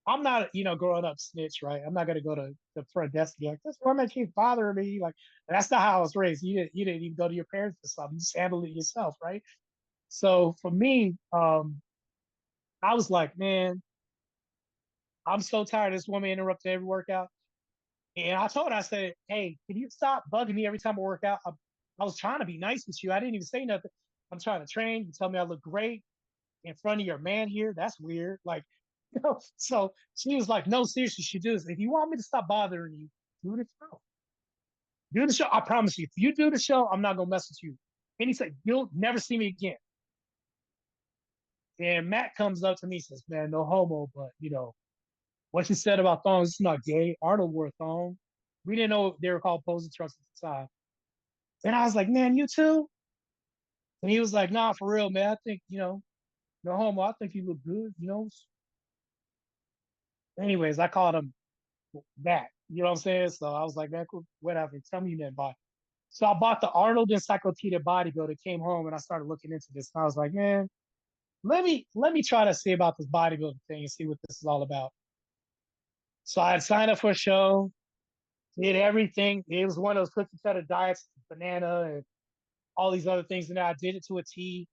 I'm not, growing up snitch, right? I'm not gonna go to the front desk and be like, this woman keeps bothering me. Like, that's not how I was raised. You didn't even go to your parents for something. You just handle it yourself, right? So for me, I was like, man, I'm so tired of this woman interrupting every workout. And I told her, I said, hey, can you stop bugging me every time I work out? I was trying to be nice with you. I didn't even say nothing. I'm trying to train. You tell me I look great in front of your man here. That's weird. Like, so she was like, no, seriously, she does. If you want me to stop bothering you, do the show. Do the show. I promise you. If you do the show, I'm not gonna mess with you. And he said, you'll never see me again. And Matt comes up to me and says, man, no homo, but what you said about thongs, it's not gay. Arnold wore a thong. We didn't know they were called posing trucks at the time. And I was like, man, you too? And he was like, nah, for real, man. I think, no homo, I think you look good. Anyways, I called him that. You know what I'm saying? So I was like, man, cool, whatever. Tell me you didn't buy. So I bought the Arnold Encyclopedia Bodybuilder, came home and I started looking into this. And I was like, man, let me try to see about this bodybuilding thing and see what this is all about. So I had signed up for a show, did everything. It was one of those cookie cutter diets, banana and all these other things. And I did it to a T,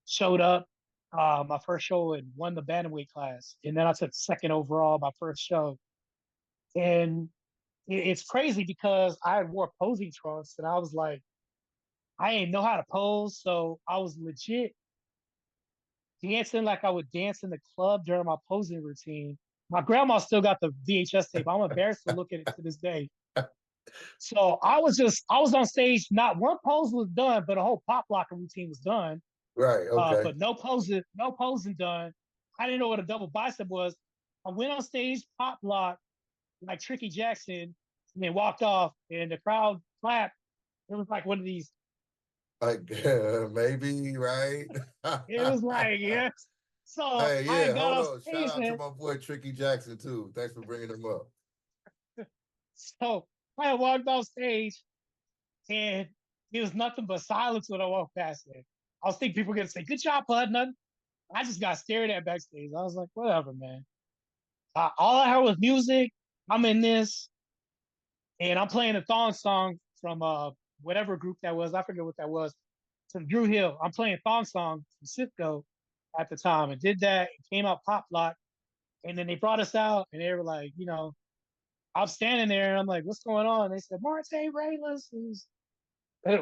showed up, my first show and won the bantamweight class. And then I took second overall my first show. And it's crazy because I had wore posing trunks and I was like, I didn't know how to pose. So I was legit dancing like I would dance in the club during my posing routine. My grandma still got the VHS tape. I'm embarrassed to look at it to this day. So I was on stage. Not one pose was done, but a whole pop locker routine was done. Right. Okay. But no posing done. I didn't know what a double bicep was. I went on stage, pop lock, like Tricky Jackson, and then walked off, and the crowd clapped. It was like one of these. Like maybe, right? It was like, yes. So Hey, I yeah, got hold off on. Shout stage, out to man. my boy Tricky Jackson too. Thanks for bringing him up. So I walked off stage, and it was nothing but silence when I walked past there. I was thinking people were gonna say, "Good job, bud." Nothing. I just got stared at backstage. I was like, "Whatever, man." All I heard was music. I'm in this, and I'm playing a thong song from whatever group that was. I forget what that was. From Drew Hill. I'm playing thong song from Cisco at the time, and did that. It came out pop lock, and then they brought us out, and they were like, I'm standing there, and I'm like, "What's going on?" And they said, "Martae Ruelas is."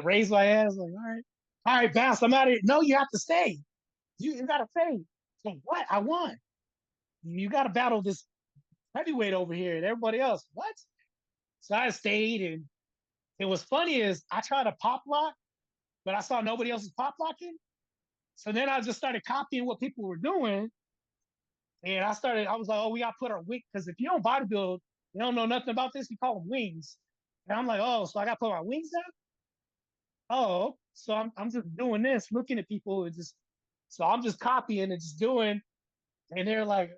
Raised my ass, like, all right, bounce. I'm out of here. No, you have to stay. You gotta stay. So what? I won. You gotta battle this heavyweight over here and everybody else. What? So I stayed, and it was funny is I tried to pop lock, but I saw nobody else was pop locking. So then I just started copying what people were doing, and I was like, oh, we gotta put our wing because if you don't bodybuild, you don't know nothing about this. You call them wings, and I'm like, oh, so I gotta put my wings down. oh, so I'm just doing this, looking at people and just, so I'm just copying and just doing, and they're like,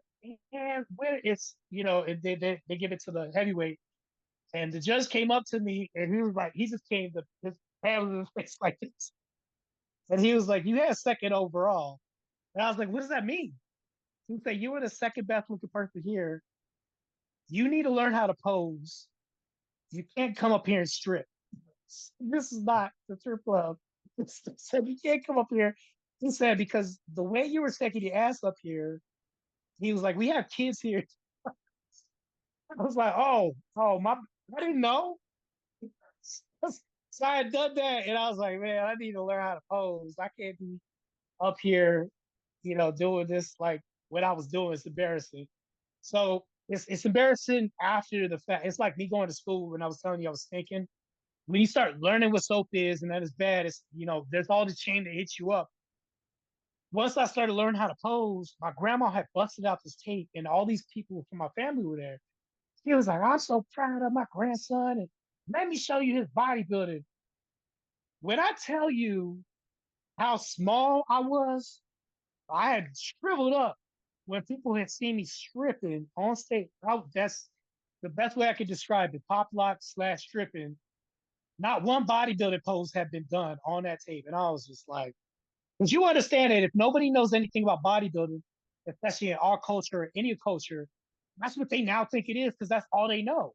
man, where it's, and they give it to the heavyweight, and the judge came up to me and he was like, he just came to his hand was his face like this, and he was like, you had second overall, and I was like, what does that mean? He said, you were the second best looking person here. You need to learn how to pose. You can't come up here and strip. This is not the strip club. He said, you can't come up here. He said, because the way you were sticking your ass up here, he was like, we have kids here. I was like, oh, I didn't know. So I had done that, and I was like, man, I need to learn how to pose. I can't be up here, doing this like what I was doing. It's embarrassing. So it's embarrassing after the fact. It's like me going to school when I was telling you I was thinking. When you start learning what soap is and that is bad, it's there's all the chain that hits you up. Once I started learning how to pose, my grandma had busted out this tape, and all these people from my family were there. She was like, I'm so proud of my grandson, and let me show you his bodybuilding. When I tell you how small I was, I had shriveled up when people had seen me stripping on stage. That's the best way I could describe it. Pop lock / stripping. Not one bodybuilding pose had been done on that tape. And I was just like, because you understand that if nobody knows anything about bodybuilding, especially in our culture or any culture, that's what they now think it is because that's all they know.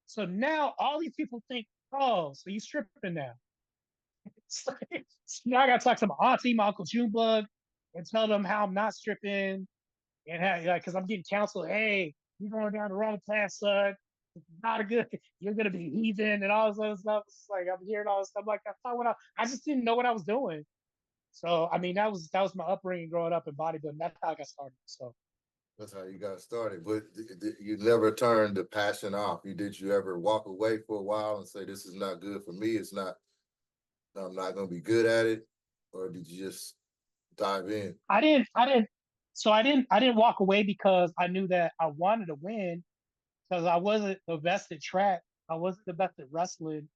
So now all these people think, oh, so you stripping now. So now I got to talk to my auntie, my uncle Junebug, and tell them how I'm not stripping and how, because I'm getting counseled. Hey, you're going down the wrong path, son. It's not a good. You're gonna be heathen and all this other stuff. It's like I'm hearing all this stuff. Like that's not what I just didn't know what I was doing. So I mean, that was my upbringing growing up in bodybuilding. That's how I got started. So That's how you got started. But you never turned the passion off. Did you ever walk away for a while and say, this is not good for me? I'm not going to be good at it. Or did you just dive in? I didn't. So I didn't walk away because I knew that I wanted to win because I wasn't the best at track. I wasn't the best at wrestling,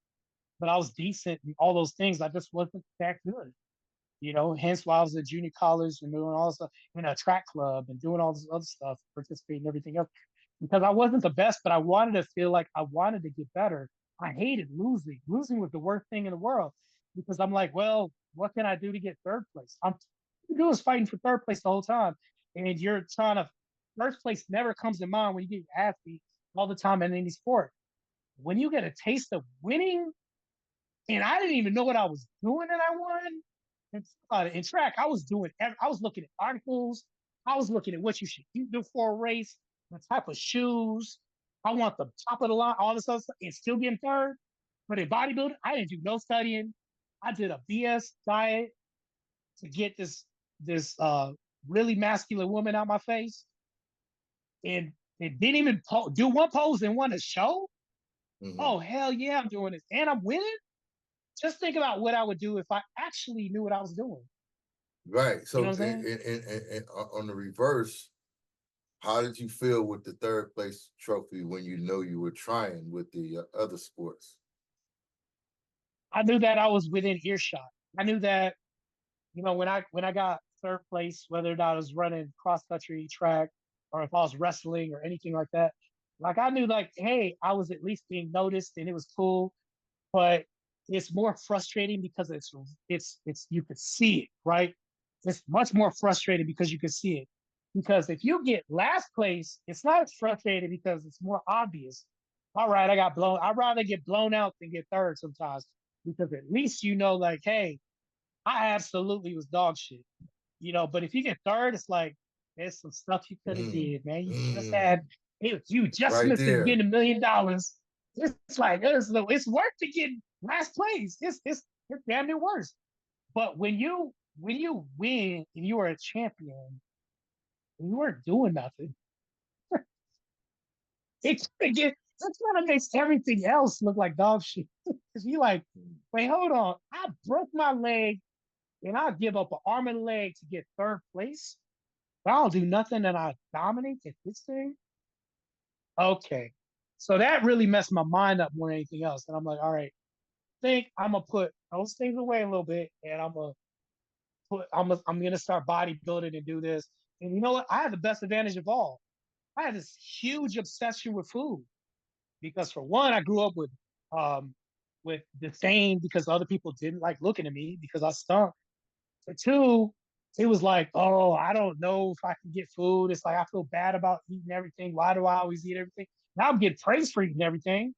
but I was decent in all those things. I just wasn't that good. Hence why I was at junior college and doing all this stuff in a track club and doing all this other stuff, participating in everything else. Because I wasn't the best, but I wanted to feel like I wanted to get better. I hated losing. Losing was the worst thing in the world because I'm like, well, what can I do to get third place? You do is fighting for third place the whole time. And you're trying to first place never comes to mind when you get your ass beat all the time in any sport. When you get a taste of winning, and I didn't even know what I was doing and I won. In track, I was I was looking at articles. I was looking at what you should do before a race, the type of shoes. I want the top of the line, all this other stuff, and still getting third. But in bodybuilding, I didn't do no studying. I did a BS diet to get this really masculine woman out my face, and it didn't even do one pose and won a show. Mm-hmm. Oh hell yeah, I'm doing this, and I'm winning. Just think about what I would do if I actually knew what I was doing. Right. You know So what I'm saying? on the reverse, how did you feel with the third place trophy when you know you were trying with the other sports? I knew that I was within earshot. I knew that, when I got third place, whether or not I was running cross country track or if I was wrestling or anything like that, like I knew like, hey, I was at least being noticed and it was cool. But it's more frustrating because it's you could see it, right? It's much more frustrating because you can see it. Because if you get last place, it's not as frustrating because it's more obvious. All right, I got blown. I'd rather get blown out than get third sometimes because at least like, hey, I absolutely was dog shit. But if you get third, it's like there's some stuff you could have Mm, did, man. mm, You it's just right missed it there. getting $1 million. It's like it's worth to get last place. It's damn near worse. But when you win and you are a champion, and you weren't doing nothing. It's gonna make everything else look like dog shit. Cause you like, wait, hold on. I broke my leg and I'll give up an arm and leg to get third place. But I'll do nothing and I dominate at this thing. Okay. So that really messed my mind up more than anything else. And I'm like, all right, think I'm gonna put those things away a little bit, and I'm gonna start bodybuilding and do this. And you know what? I had the best advantage of all. I had this huge obsession with food because for one, I grew up with disdain because other people didn't like looking at me because I stunk. For two, it was like, oh, I don't know if I can get food. It's like I feel bad about eating everything. Why do I always eat everything? Now I'm getting praised for eating everything.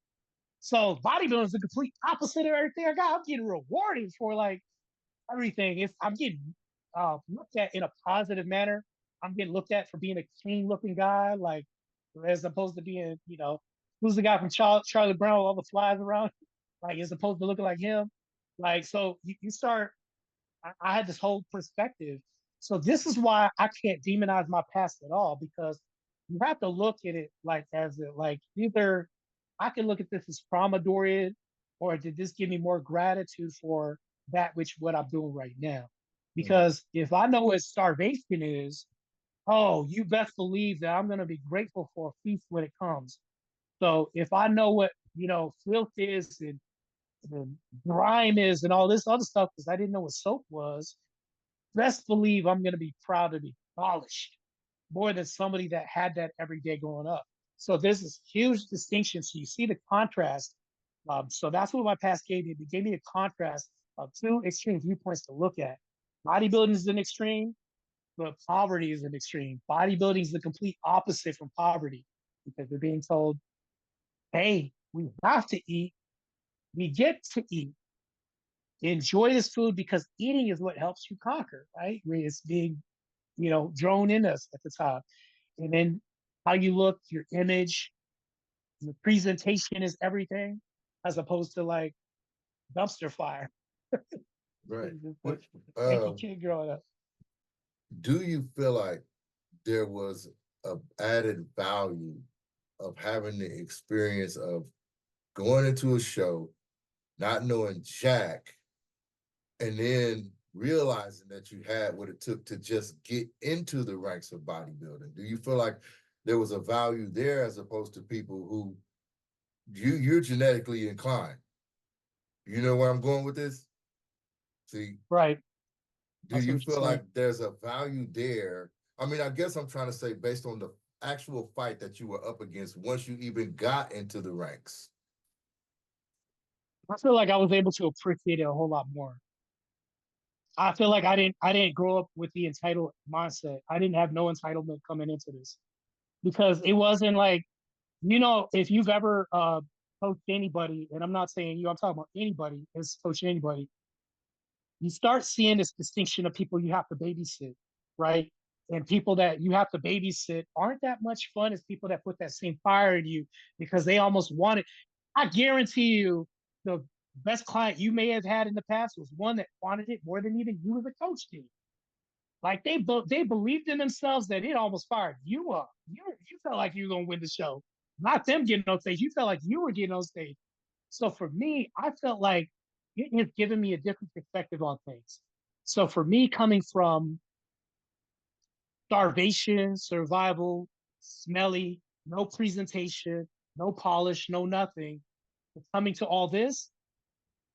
So bodybuilding is the complete opposite of everything I got. I'm getting rewarded for like everything. I'm getting looked at in a positive manner. I'm getting looked at for being a clean looking guy, like as opposed to being, who's the guy from Charlie Brown with all the flies around, like as opposed to looking like him. Like so, you start. I had this whole perspective. So this is why I can't demonize my past at all because you have to look at it like as it like either I can look at this as trauma Dorian, or did this give me more gratitude for that which what I'm doing right now? Mm. Because if I know what starvation is, oh, you best believe that I'm gonna be grateful for a feast when it comes. So if I know what filth is and grime is and all this other stuff, because I didn't know what soap was, best believe I'm gonna be proud to be polished more than somebody that had that every day growing up. So there's this huge distinction. So you see the contrast. So that's what my past gave me. It gave me a contrast of two extreme viewpoints to look at. Bodybuilding is an extreme, but poverty is an extreme. Bodybuilding is the complete opposite from poverty because they're being told, hey, we have to eat. We get to eat. Enjoy this food because eating is what helps you conquer, right? It's being, drone in us at the time. And then how you look, your image, the presentation is everything, as opposed to like dumpster fire. Right. It's just a What stinky uh, kid growing up. do you feel like there was a added value of having the experience of going into a show, not knowing Jack, and then realizing that you had what it took to just get into the ranks of bodybuilding? Do you feel like there was a value there as opposed to people who you're genetically inclined? You know where I'm going with this? See, Right. do That's what you you're feel saying. like there's a value there? I mean, I guess I'm trying to say based on the actual fight that you were up against once you even got into the ranks. I feel like I was able to appreciate it a whole lot more. I feel like I didn't grow up with the entitled mindset. I didn't have no entitlement coming into this because it wasn't like, if you've ever coached anybody, and I'm not saying you, I'm talking about anybody that's coaching anybody, you start seeing this distinction of people you have to babysit, right? And people that you have to babysit aren't that much fun as people that put that same fire in you because they almost want it. I guarantee you, the best client you may have had in the past was one that wanted it more than even you as a coach did. Like they believed in themselves that it almost fired you up. You felt like you were gonna win the show, not them getting on stage. You felt like you were getting on stage. So for me, I felt like it has given me a different perspective on things. So for me, coming from starvation, survival, smelly, no presentation, no polish, no nothing, coming to all this,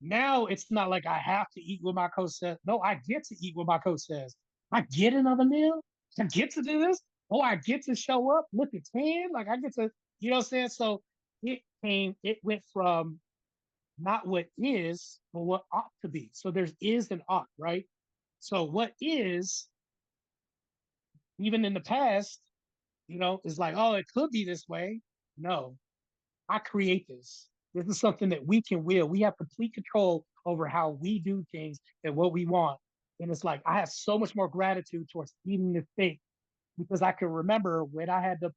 now it's not like I have to eat what my coach says. No, I get to eat what my coach says. I get another meal. I get to do this. Oh, I get to show up, look at 10. Like I get to, what I'm saying? So it went from not what is, but what ought to be. So there's is and ought, right? So what is, even in the past, is like, oh, it could be this way. No, I create this. This is something that we can will. We have complete control over how we do things and what we want. And it's like I have so much more gratitude towards eating this steak because I can remember when I had to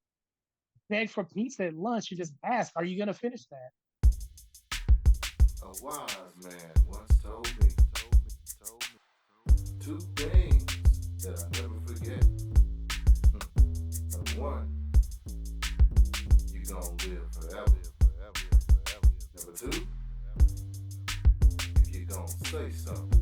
beg for pizza at lunch and just ask, "Are you going to finish that?" A wise man once told me two things that I never forget. Number one, you gonna live forever. Number two, if you gonna say something,